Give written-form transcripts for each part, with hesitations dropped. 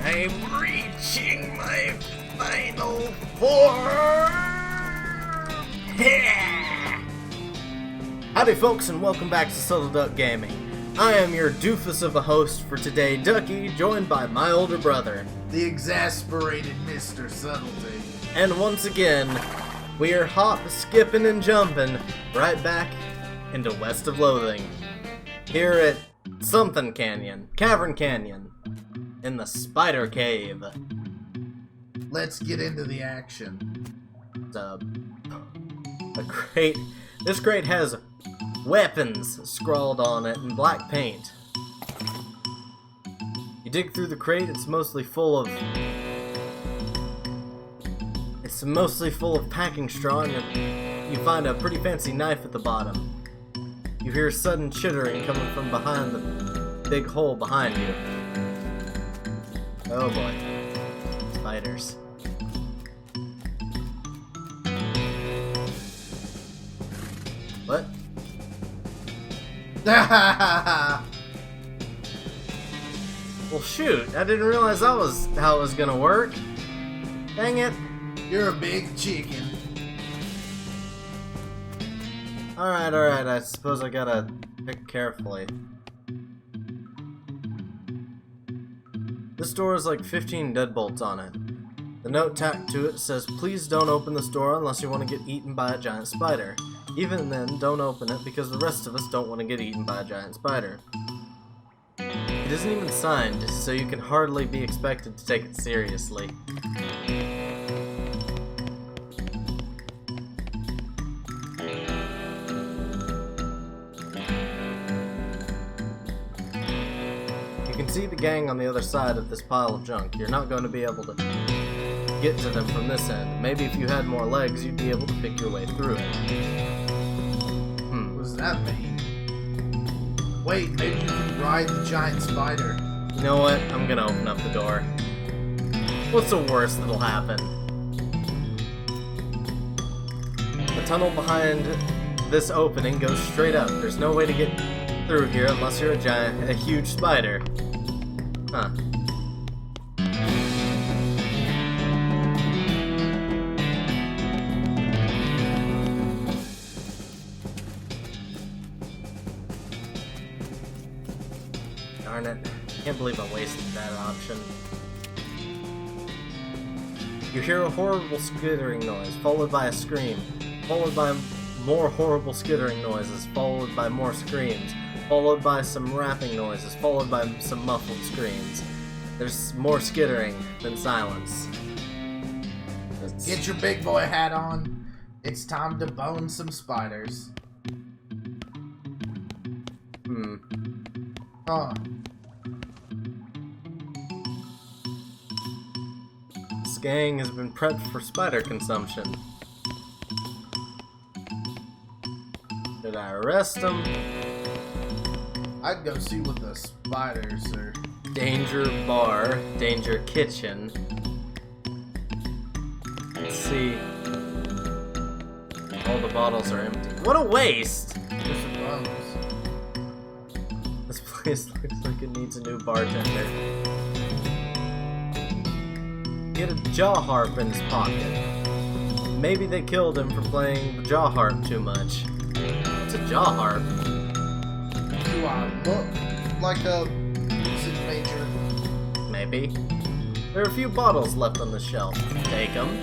I'm reaching my final form! Howdy folks, and welcome back to Subtle Duck Gaming. I am your doofus of a host for today, Ducky, joined by my older brother, the exasperated Mr. Subtlety. And once again, we are hop, skipping, and jumping right back into West of Loathing. Here at something canyon, Cavern Canyon, in the Spider Cave. Let's get into the action. This crate has weapons scrawled on it in black paint. You dig through the crate, it's mostly full of packing straw, and you find a pretty fancy knife at the bottom. You hear sudden chittering coming from behind the big hole behind you. Oh boy. Spiders. What? Well shoot, I didn't realize that was how it was gonna work. Dang it. You're a big chicken. Alright, I suppose I gotta pick carefully. This door has like 15 deadbolts on it. The note tacked to it says, "Please don't open this door unless you want to get eaten by a giant spider. Even then, don't open it because the rest of us don't want to get eaten by a giant spider." It isn't even signed, so you can hardly be expected to take it seriously. You can see the gang on the other side of this pile of junk. You're not going to be able to get to them from this end. Maybe if you had more legs, you'd be able to pick your way through it. What does that mean? Wait, maybe you can ride the giant spider. You know what? I'm gonna open up the door. What's the worst that'll happen? The tunnel behind this opening goes straight up. There's no way to get through here unless you're a huge spider. Huh. Darn it. Can't believe I wasted that option. You hear a horrible skittering noise, followed by a scream, followed by more horrible skittering noises, followed by more screams, followed by some rapping noises, followed by some muffled screams. There's more skittering than silence. Get your big boy hat on. It's time to bone some spiders. Huh. This gang has been prepped for spider consumption. Did I arrest them? I'd go see what the spiders are. Danger bar, danger kitchen. Let's see. All the bottles are empty. What a waste! There's some bones. This place looks like it needs a new bartender. Get a jaw harp in his pocket. Maybe they killed him for playing the jaw harp too much. What's a jaw harp? Do I look like a music major? Maybe. There are a few bottles left on the shelf. Take them.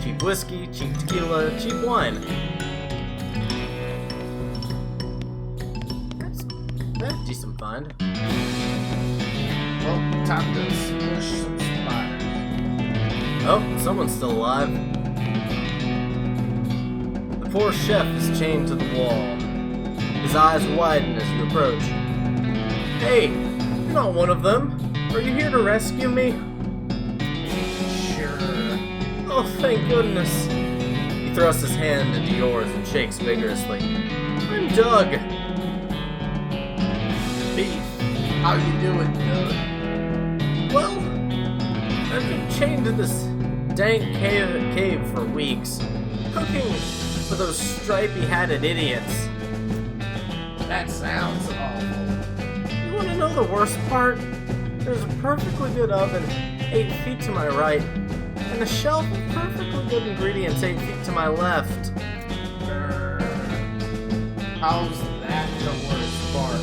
Cheap whiskey, cheap tequila, cheap wine. That's a decent find. Well, time to smush some spiders. Oh, someone's still alive. The poor chef is chained to the wall. His eyes widen as you approach. Hey, you're not one of them. Are you here to rescue me? Sure. Oh, thank goodness. He thrusts his hand into yours and shakes vigorously. I'm Doug. Beef. How you doing, Doug? Well, I've been chained to this dank cave for weeks, cooking for those stripy-hatted idiots. That sounds awful. You want to know the worst part? There's a perfectly good oven 8 feet to my right, and a shelf of perfectly good ingredients 8 feet to my left. How's that the worst part?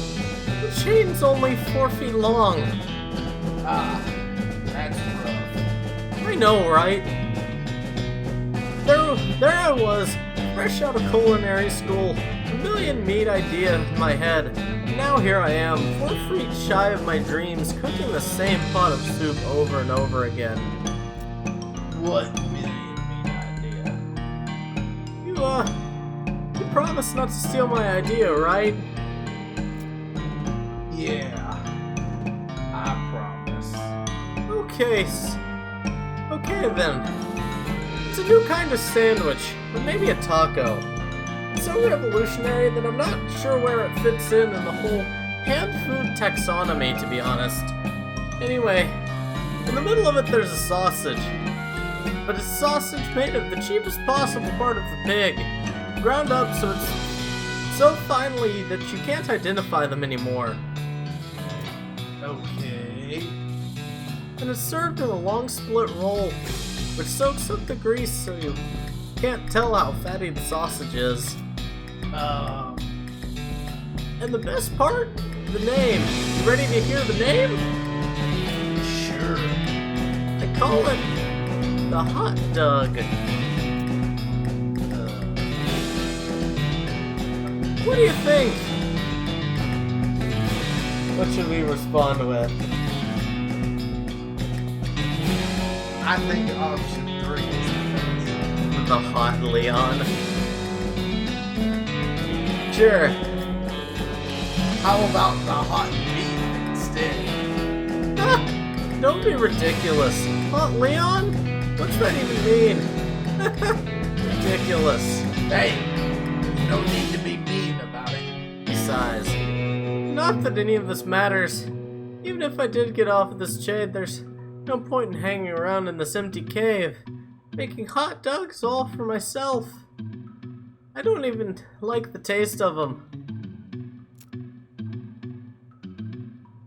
The chain's only 4 feet long. Ah, that's rough. I know, right? There I was, fresh out of culinary school, a million meat idea in my head. And now here I am, 4 feet shy of my dreams, cooking the same pot of soup over and over again. What million meat idea? You promised not to steal my idea, right? Yeah, I promise. Okay then. It's a new kind of sandwich, but maybe a taco. It's so revolutionary that I'm not sure where it fits in the whole hand food taxonomy, to be honest. Anyway, in the middle of it there's a sausage. But it's sausage made of the cheapest possible part of the pig, ground up so it's so finely that you can't identify them anymore. Okay. And it's served in a long split roll, which soaks up the grease so you can't tell how fatty the sausage is. And the best part? The name. You ready to hear the name? Sure. I call it the hot dog. What do you think? What should we respond with? I think option 3 is The hot Leon. Sure. How about the hot beef instead? Don't be ridiculous. Hot Leon? What's that even mean? Ridiculous. Hey, no need to be mean about it. Besides, not that any of this matters. Even if I did get off of this chain, there's no point in hanging around in this empty cave, making hot dogs all for myself. I don't even like the taste of them.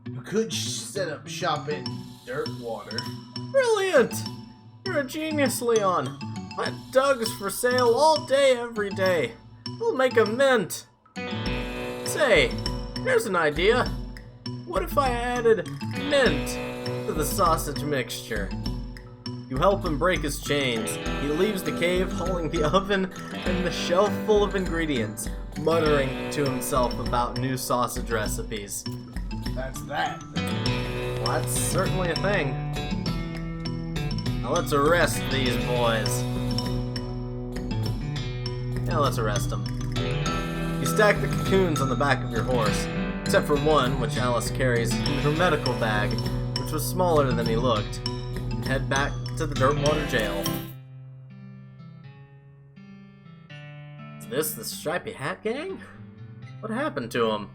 You could set up shop in Dirtwater. Brilliant! You're a genius, Leon. Hot dogs for sale all day, every day. We'll make a mint. Say, here's an idea. What if I added mint to the sausage mixture? You help him break his chains. He leaves the cave, hauling the oven and the shelf full of ingredients, muttering to himself about new sausage recipes. That's that. Well, that's certainly a thing. Now let's arrest these boys. Now let's arrest them. You stack the cocoons on the back of your horse, except for one, which Alice carries in her medical bag, which was smaller than he looked, and head back to the Dirtwater jail. Is this the Stripy Hat Gang? What happened to them?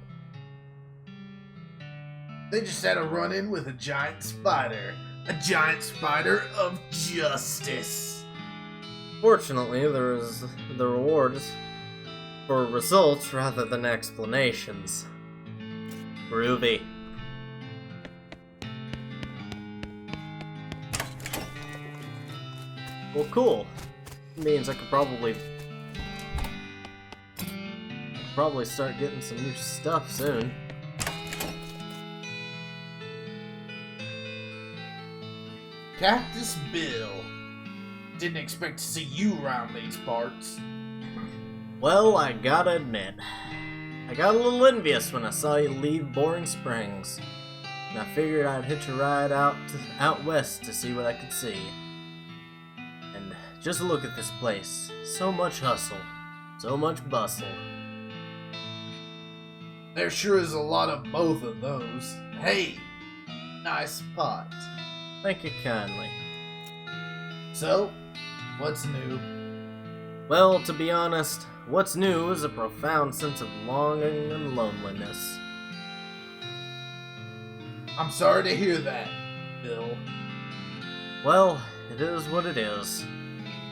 They just had a run-in with a giant spider. A giant spider of justice. Fortunately, there is the rewards for results rather than explanations. Groovy. Well, cool. Means I could probably start getting some new stuff soon. Cactus Bill. Didn't expect to see you around these parts. Well, I gotta admit, I got a little envious when I saw you leave Boring Springs, and I figured I'd hitch a ride out west to see what I could see. And just look at this place. So much hustle, so much bustle. There sure is a lot of both of those. Hey, nice pot. Thank you kindly. So, what's new? Well, to be honest, what's new is a profound sense of longing and loneliness. I'm sorry to hear that, Bill. Well, it is what it is.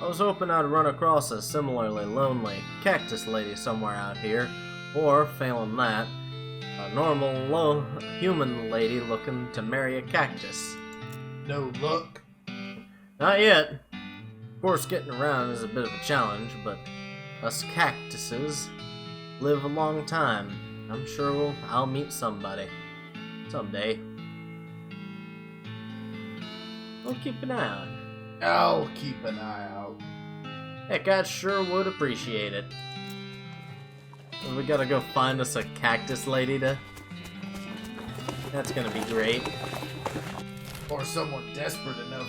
I was hoping I'd run across a similarly lonely cactus lady somewhere out here, or, failing that, normal, low human lady looking to marry a cactus. No luck. Not yet. Of course, getting around is a bit of a challenge, but us cactuses live a long time. I'm sure I'll meet somebody. Someday. I'll keep an eye on. I'll keep an eye out. Heck, I sure would appreciate it. We gotta go find us a cactus lady to... That's gonna be great. Or someone desperate enough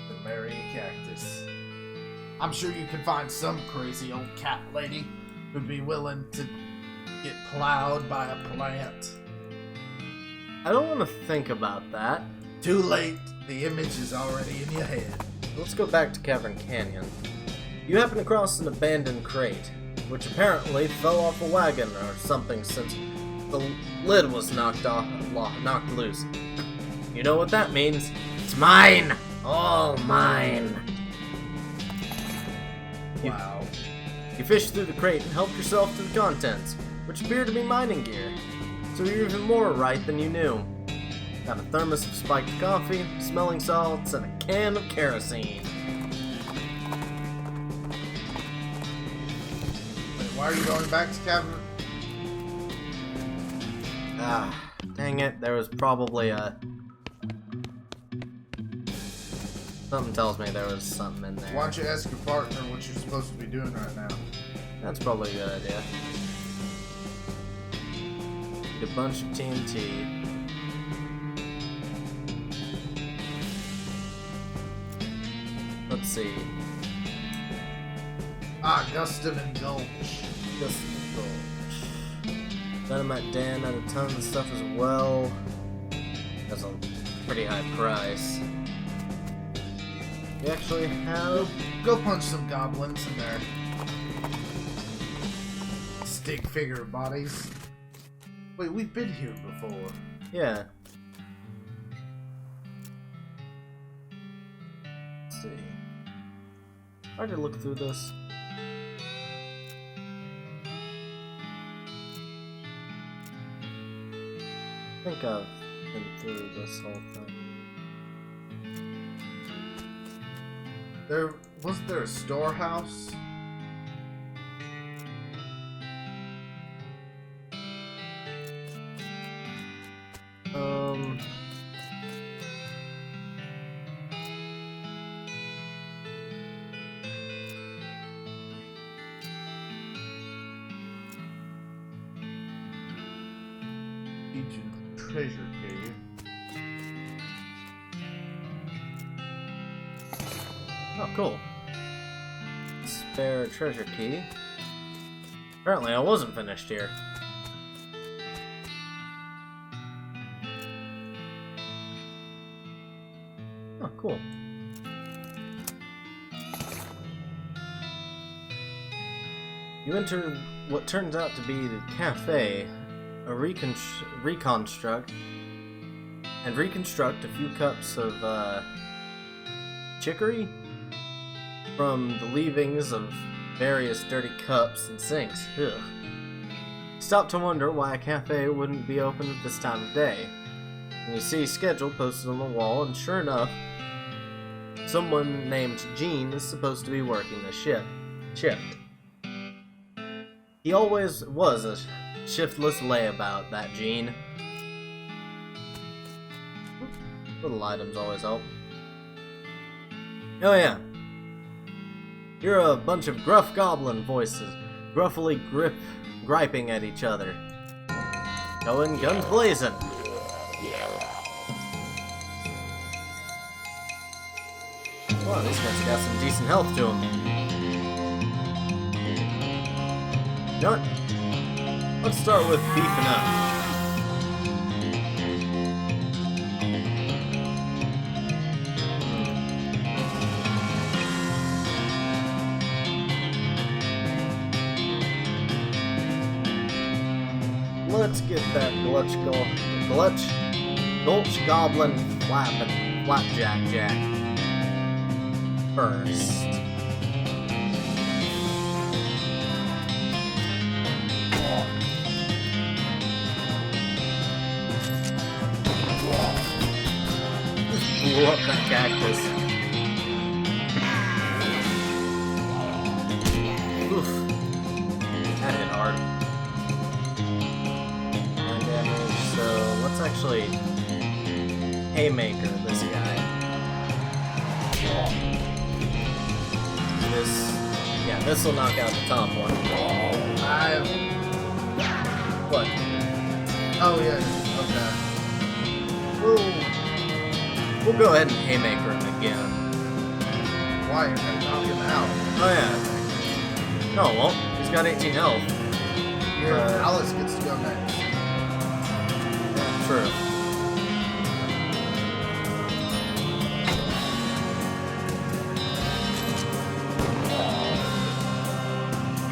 to marry a cactus. I'm sure you can find some crazy old cat lady who'd be willing to get plowed by a plant. I don't want to think about that. Too late. The image is already in your head. Let's go back to Cavern Canyon. You happen across an abandoned crate, which apparently fell off a wagon or something since the lid was knocked loose. You know what that means? It's mine! All mine! Wow. You fished through the crate and helped yourself to the contents, which appear to be mining gear. So you're even more right than you knew. Got a thermos of spiked coffee, smelling salts, and a can of kerosene. Wait, why are you going back to Cavern? Ah, dang it, there was probably a... Something tells me there was something in there. Why don't you ask your partner what you're supposed to be doing right now? That's probably a good idea. Get a bunch of TNT. Let's see. Gustum and Gulch. Just go. Dynamite Dan had a ton of stuff as well. That's a pretty high price. We actually have... Go punch some goblins in their stick figure bodies. Wait, we've been here before. Yeah. Let's see. Hard to look through this. I think I've been through this whole thing. Wasn't there a storehouse? Ancient treasure cave. Oh, cool. Spare treasure key. Apparently I wasn't finished here. Oh, cool. You enter what turns out to be the cafe, reconstruct a few cups of chicory from the leavings of various dirty cups and sinks. Ugh. Stop to wonder why a cafe wouldn't be open at this time of day. And you see schedule posted on the wall, and sure enough, someone named Gene is supposed to be working the shift. He always was a shiftless layabout, that Gene. Little items always help. Oh yeah. You're a bunch of gruff goblin voices, gruffly griping at each other. Going guns blazing. Wow, this guy's got some decent health to him. You know what? Let's start with beefing up. Let's get that Gulch Goblin Flapjack Jack first. blew up that cactus. Oof. That hit hard. 9 damage, so let's actually haymaker this guy. This will knock out the top one. What? Oh yeah, okay. We'll go ahead and haymaker him again. Why, you're gonna knock him out? Oh yeah. No, it won't. He's got 18 health. Alice gets to go next. Yeah, true.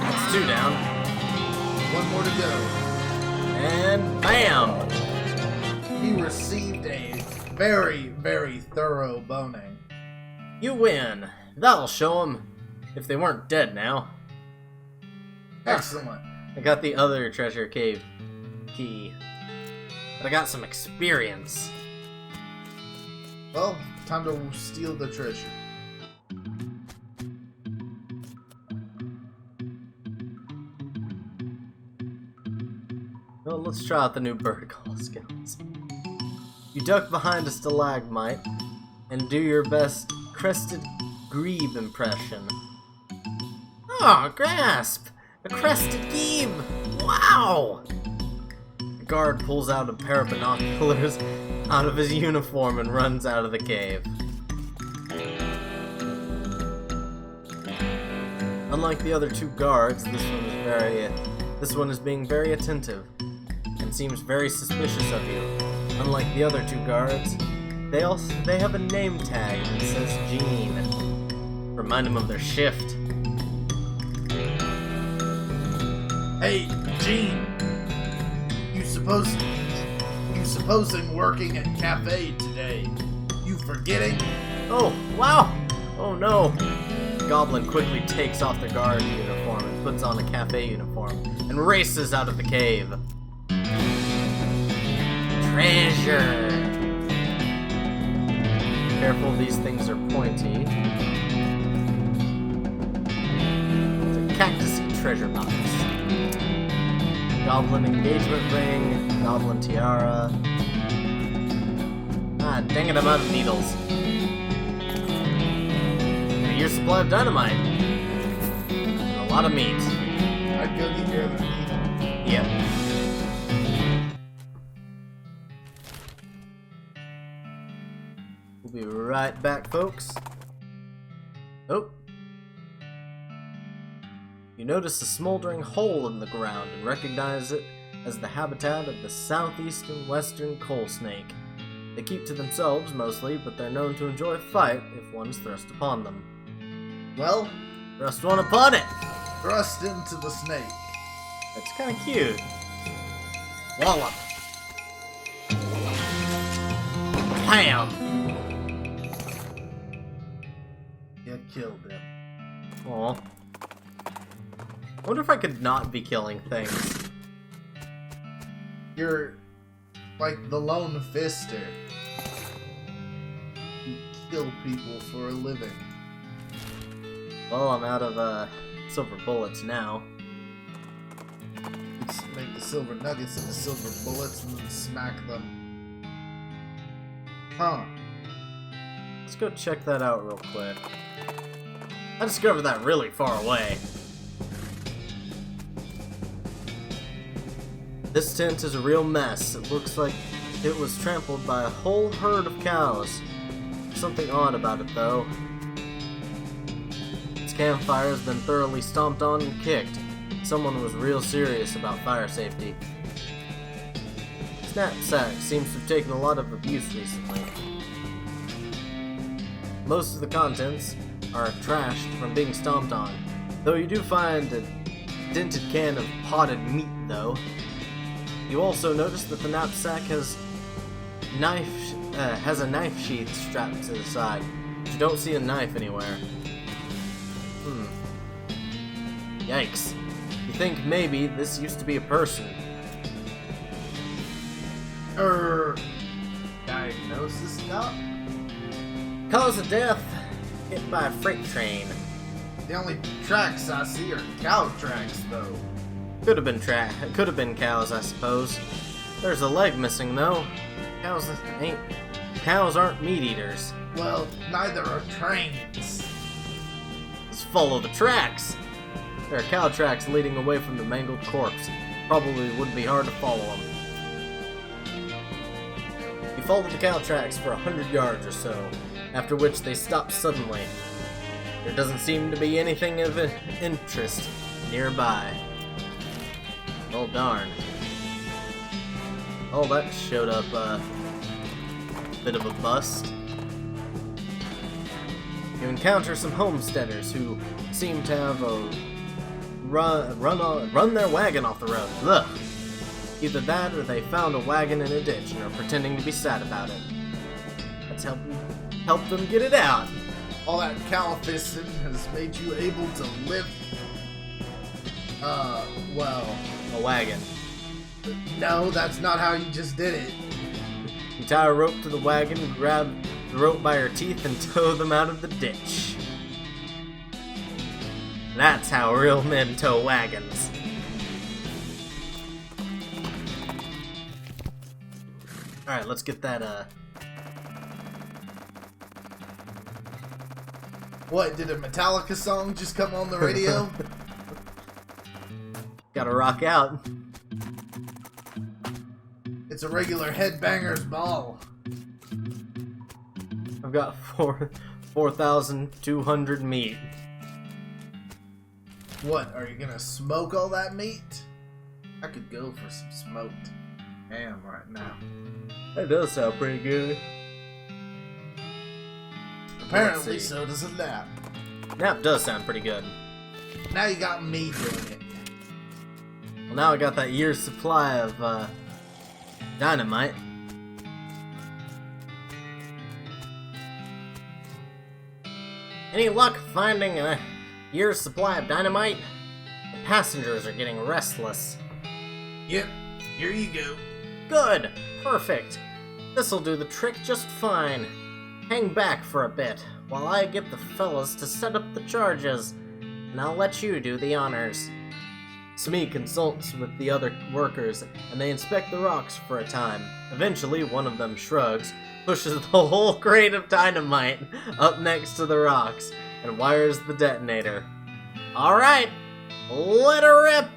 That's 2 down. 1 more to go. And bam! He received a very, very thorough boning. You win. That'll show them if they weren't dead now. Excellent. I got the other treasure cave key. But I got some experience. Well, time to steal the treasure. Well, let's try out the new bird call skills. You duck behind a stalagmite and do your best crested grebe impression. Oh, grasp! A crested grebe! Wow! The guard pulls out a pair of binoculars out of his uniform and runs out of the cave. Unlike the other 2 guards, this one is being very attentive and seems very suspicious of you. Unlike the other 2 guards, they have a name tag that says Gene. Remind them of their shift. Hey, Gene! You supposing working at cafe today? You forgetting? Oh, wow! Oh no! The goblin quickly takes off the guard uniform and puts on a cafe uniform and races out of the cave. Treasure! Careful, these things are pointy. It's a cactusy treasure box. Goblin engagement ring, goblin tiara. Ah, dang it, I'm out of needles. A year's supply of dynamite. And a lot of meat. I'd go get your other needle. Yep. We'll be right back, folks. Oh. You notice a smoldering hole in the ground and recognize it as the habitat of the southeastern western coal snake. They keep to themselves mostly, but they're known to enjoy a fight if one's thrust upon them. Well, Thrust one upon it! thrust into the snake. That's kinda cute. Wallop! Bam! You killed him. Aw. I wonder if I could not be killing things. You're like the lone fister. You kill people for a living. Well, I'm out of silver bullets now. Let's make the silver nuggets into silver bullets and then smack them. Huh. Let's go check that out real quick. I discovered that really far away. This tent is a real mess. It looks like it was trampled by a whole herd of cows. Something odd about it, though. Its campfire has been thoroughly stomped on and kicked. Someone was real serious about fire safety. This knapsack seems to have taken a lot of abuse recently. Most of the contents are trashed from being stomped on, though you do find a dented can of potted meat, though. You also notice that the knapsack has a knife sheath strapped to the side, but you don't see a knife anywhere. Yikes. You think maybe this used to be a person. Diagnosis doc? Cause of death, hit by a freight train. The only tracks I see are cow tracks, though. Could have been cows, I suppose. There's a leg missing, though. Cows aren't meat eaters. Well, neither are trains. Let's follow the tracks. There are cow tracks leading away from the mangled corpse. Probably wouldn't be hard to follow them. You follow the cow tracks for 100 yards or so, after which they stop suddenly. There doesn't seem to be anything of interest nearby. Oh darn. Oh, that showed up a bit of a bust. You encounter some homesteaders who seem to have run their wagon off the road. Ugh. Either that or they found a wagon in a ditch and are pretending to be sad about it. Let's help them get it out. All that cow fisting has made you able to lift, well... A wagon. No, that's not how you just did it. You tie a rope to the wagon, grab the rope by her teeth, and tow them out of the ditch. That's how real men tow wagons. Alright, let's get that, What, did a Metallica song just come on the radio? Gotta rock out. It's a regular headbanger's ball. I've got 4,200 meat. What, are you gonna smoke all that meat? I could go for some smoked ham right now. That does sound pretty good. Apparently so does a nap. Nap does sound pretty good. Now you got me doing it. Well, now I got that year's supply of, dynamite. Any luck finding a year's supply of dynamite? The passengers are getting restless. Yep, here you go. Good! Perfect! This'll do the trick just fine. Hang back for a bit, while I get the fellas to set up the charges, and I'll let you do the honors. Smee consults with the other workers, and they inspect the rocks for a time. Eventually, one of them shrugs, pushes the whole crate of dynamite up next to the rocks, and wires the detonator. Alright, let her rip!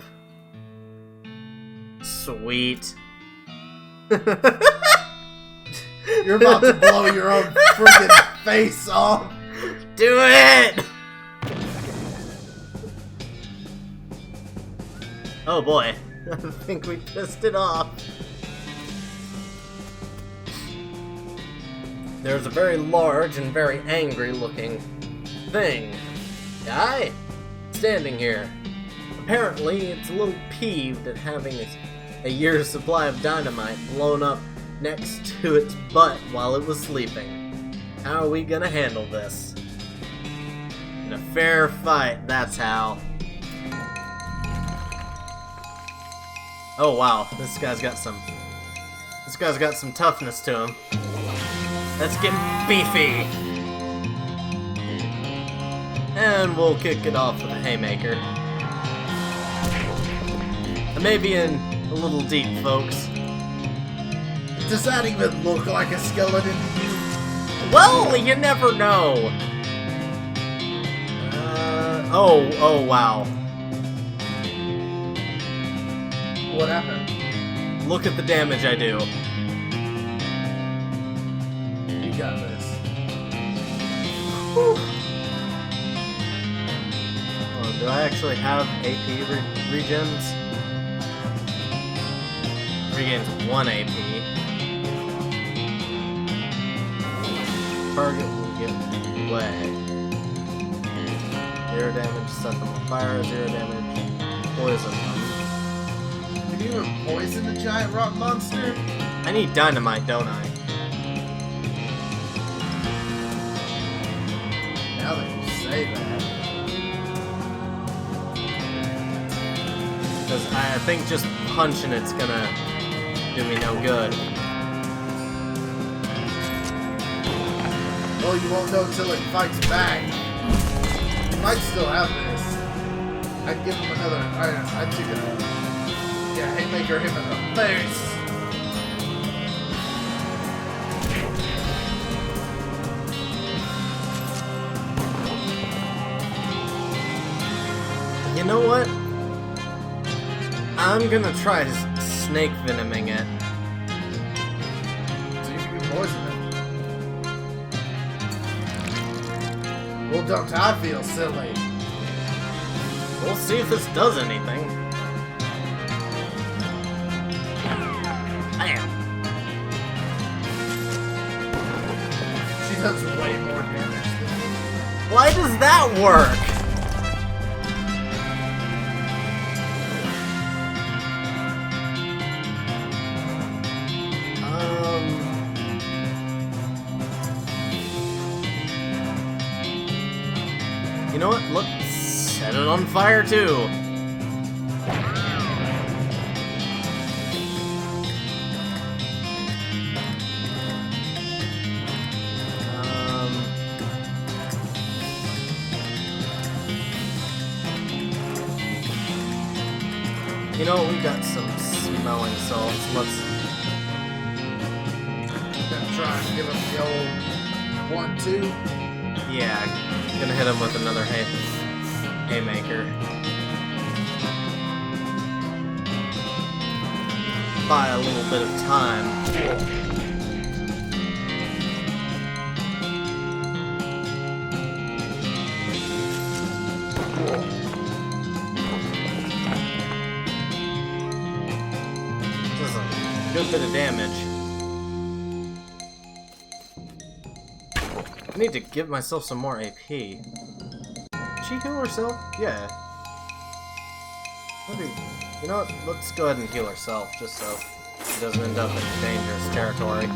Sweet. You're about to blow your own friggin' face off. Do it! Oh boy, I think we pissed it off. There's a very large and very angry looking thing. Guy? Standing here. Apparently, it's a little peeved at having a year's supply of dynamite blown up next to its butt while it was sleeping. How are we gonna handle this? In a fair fight, that's how. Oh wow, this guy's got some toughness to him. Let's get beefy! And we'll kick it off with a haymaker. I may be in a little deep, folks. Does that even look like a skeleton to you? Well, you never know. Oh wow. What happened? Look at the damage I do. You got this. Whew. Oh, do I actually have AP regens? Regains 1 AP. Target will get away. 0 damage, set them on fire, 0 damage, poison them. Can you even poison the giant rock monster? I need dynamite, don't I? Now that you say that. Because I think just punching it's gonna do me no good. Oh, Well, you won't know until it fights back. You might still have this. I'd give him another. I'd take a. Yeah, haymaker him in the face. You know what? I'm gonna try snake venoming it. So you can poison it. Well, don't I feel silly? We'll see if this does anything. Bam! She does way more damage than me. Why does that work? You know what? Look, set it on fire too. You know, we got some smelling salts. Let's. Gonna try and give him the old 1-2. Yeah, gonna hit him with another haymaker. Buy a little bit of time. Does a good bit of damage. I need to give myself some more AP. Did she heal herself? Yeah. Maybe. You know what? Let's go ahead and heal herself, just so she doesn't end up in dangerous territory.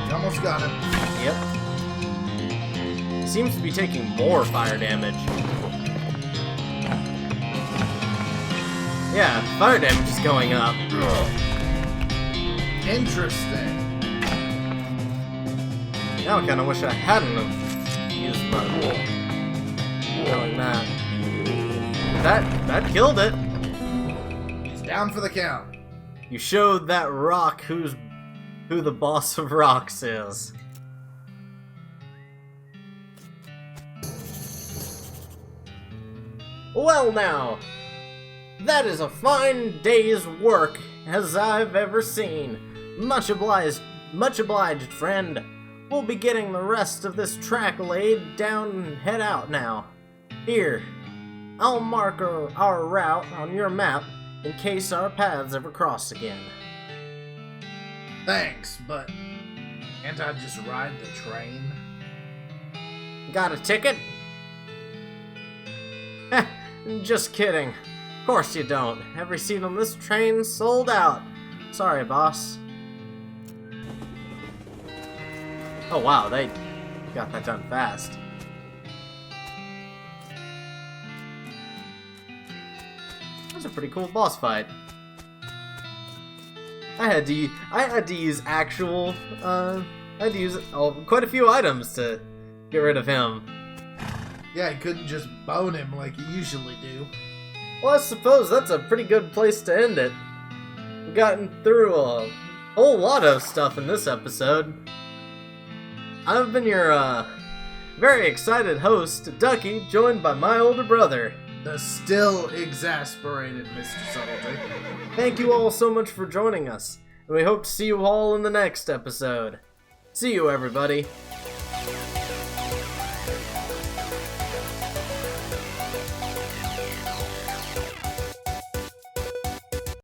You almost got him. Yep. Seems to be taking more fire damage. Yeah, fire damage is going up. Interesting. Now I kind of wish I hadn't have used my like that. That killed it. He's down for the count. You showed that rock who the boss of rocks is. Well now, that is a fine day's work as I've ever seen. Much obliged, friend. We'll be getting the rest of this track laid down and head out now. Here, I'll mark our route on your map in case our paths ever cross again. Thanks, but can't I just ride the train? Got a ticket? Heh, just kidding. Of course you don't. Every seat on this train's sold out. Sorry, boss. Oh wow, they got that done fast. That was a pretty cool boss fight. I had to use actual I had to use quite a few items to get rid of him. Yeah, you couldn't just bone him like you usually do. Well, I suppose that's a pretty good place to end it. We've gotten through a whole lot of stuff in this episode. I've been your very excited host, Ducky, joined by my older brother, The still exasperated Mr. Subtlety. Thank you all so much for joining us, and we hope to see you all in the next episode. See you, everybody.